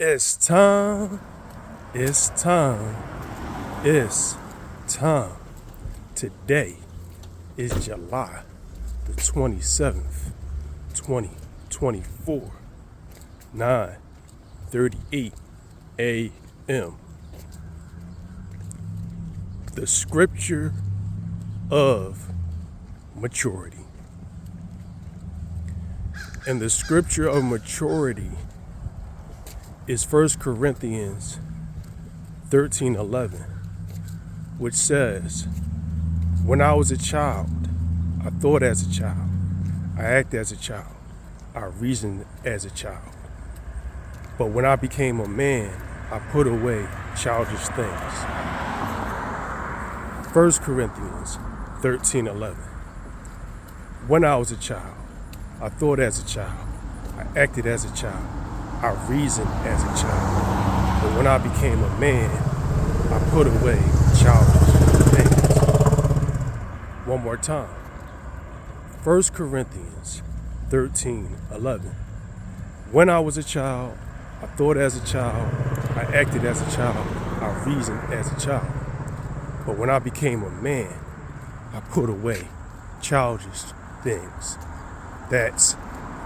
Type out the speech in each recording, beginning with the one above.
It's time. It's time. It's time. Today is July the 27th, 2024, 9:38 a.m. The scripture of maturity. And the scripture of maturity is 1 Corinthians 13:11, which says, when I was a child, I thought as a child, I acted as a child, I reasoned as a child. But when I became a man, I put away childish things. 1 Corinthians 13:11. When I was a child, I thought as a child, I acted as a child, I reasoned as a child. But when I became a man, I put away childish things. One more time. 1 Corinthians 13:11. When I was a child, I thought as a child, I acted as a child, I reasoned as a child. But when I became a man, I put away childish things. That's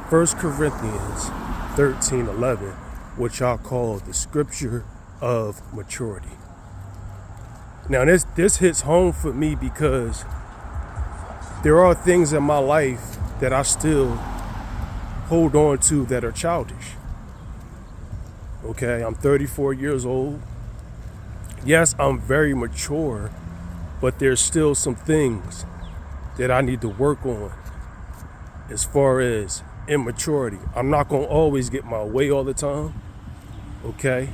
1 Corinthians 13:11, which I'll call the scripture of maturity. Now this hits home for me because there are things in my life that I still hold on to that are childish. Okay, I'm 34 years old. Yes, I'm very mature, but there's still some things that I need to work on as far as immaturity. I'm not going to always get my way all the time, okay?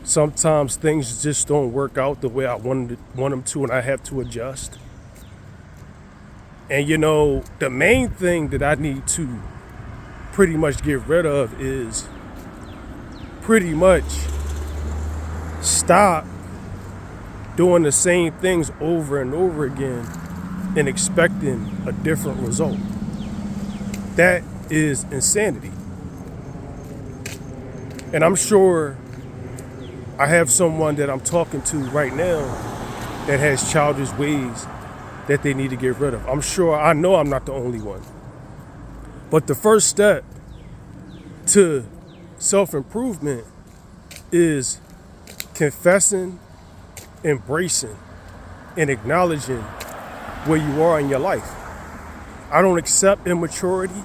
Sometimes things just don't work out the way I want them to, and I have to adjust. And the main thing that I need to pretty much get rid of is pretty much stop doing the same things over and over again and expecting a different result. That is insanity. And I'm sure I have someone that I'm talking to right now that has childish ways that they need to get rid of. I know I'm not the only one. But the first step to self-improvement is confessing, embracing, and acknowledging where you are in your life. I don't accept immaturity,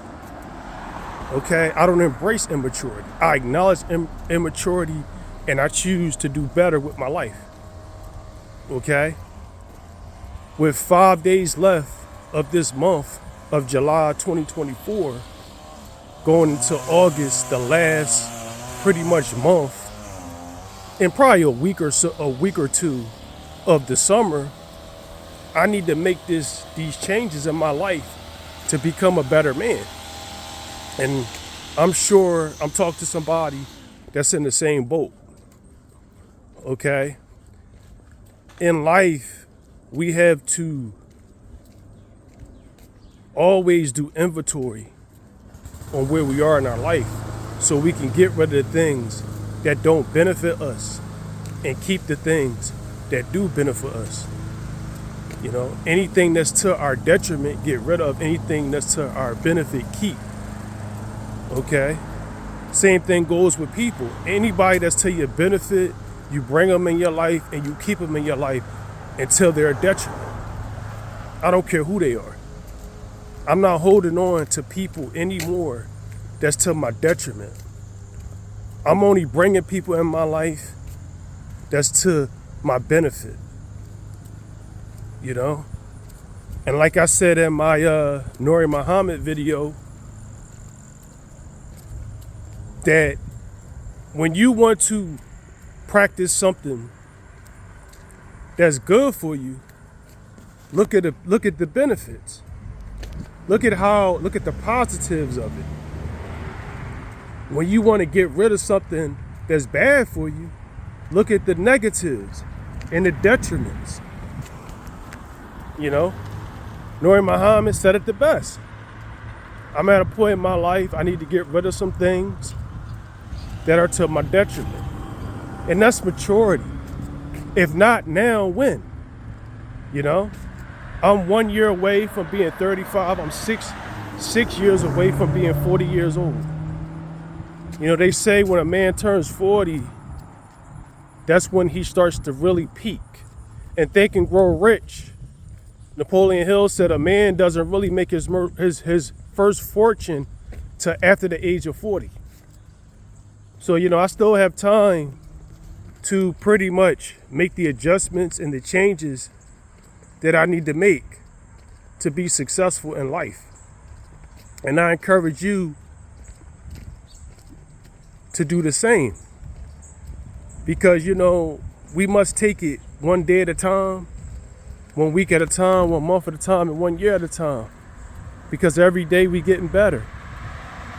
okay? I don't embrace immaturity. I acknowledge immaturity, and I choose to do better with my life, okay? With 5 days left of this month of July 2024, going into August, the last pretty much month, and probably a week or two of the summer, I need to make these changes in my life to become a better man. And I'm sure I'm talking to somebody that's in the same boat. Okay? In life, we have to always do inventory on where we are in our life so we can get rid of the things that don't benefit us and keep the things that do benefit us. Anything that's to our detriment, get rid of. Anything that's to our benefit, keep. Okay? Same thing goes with people. Anybody that's to your benefit, you bring them in your life and you keep them in your life until they're a detriment. I don't care who they are. I'm not holding on to people anymore that's to my detriment. I'm only bringing people in my life that's to my benefit. And like I said in my Nuri Muhammad video, that when you want to practice something that's good for you, look at the benefits. Look at the positives of it. When you want to get rid of something that's bad for you, look at the negatives and the detriments. Nuri Muhammad said it the best. I'm at a point in my life I need to get rid of some things that are to my detriment. And that's maturity. If not now, when? You know? I'm 1 year away from being 35. I'm six years away from being 40 years old. You know, they say when a man turns 40, that's when he starts to really peak and Think and Grow Rich. Napoleon Hill said a man doesn't really make his first fortune till after the age of 40. So, you know, I still have time to pretty much make the adjustments and the changes that I need to make to be successful in life. And I encourage you to do the same. Because, you know, we must take it one day at a time, 1 week at a time, 1 month at a time, and 1 year at a time. Because every day we getting better.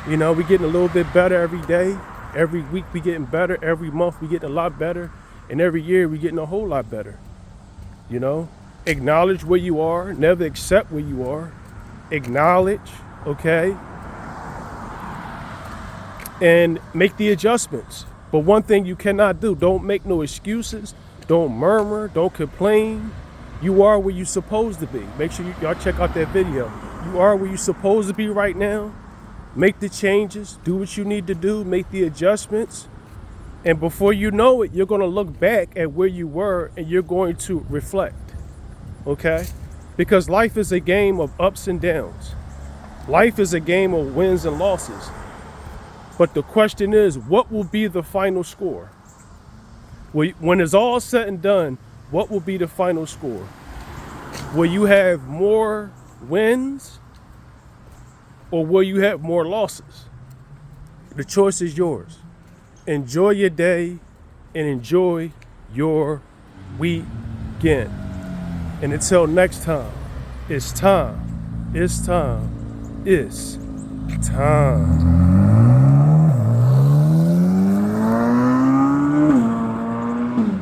You know, we getting a little bit better every day. Every week we getting better. Every month we getting a lot better. And every year we getting a whole lot better. You know, acknowledge where you are. Never accept where you are. Acknowledge, okay? And make the adjustments. But one thing you cannot do, don't make no excuses. Don't murmur. Don't complain. You are where you're supposed to be. Make sure y'all check out that video. You are where you're supposed to be right now. Make the changes. Do what you need to do. Make the adjustments. And before you know it, you're going to look back at where you were and you're going to reflect. Okay? Because life is a game of ups and downs. Life is a game of wins and losses. But the question is, what will be the final score? When it's all said and done, what will be the final score? Will you have more wins or will you have more losses? The choice is yours. Enjoy your day and enjoy your weekend. And until next time, it's time. It's time. It's time.